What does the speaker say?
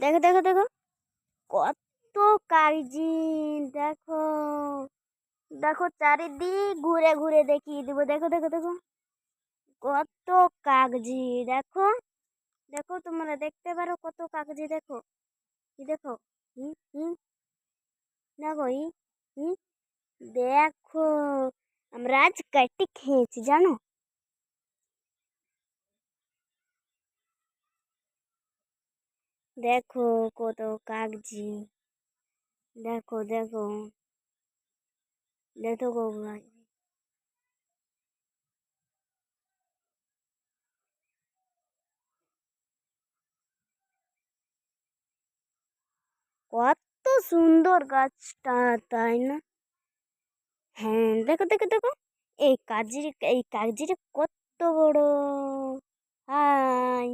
দেখো দেখো দেখো, কত কাগজি। দেখো দেখো, চারিদিক ঘুরে ঘুরে দেখিয়ে দিব। দেখো দেখো দেখো, কত কাগজি। দেখো দেখো, তোমরা দেখতে পারো কত কাগজি। দেখো, কি দেখো, হুম হুম, দেখো হুম, দেখো, আমরা আজ কাটি খেয়েছি জানো। দেখো কত কাগজি। দেখো দেখো দেখো গো, কত সুন্দর গাছটা, তাই না? হ্যাঁ, দেখো দেখো দেখো, এই কাগজির কত বড়। হাই।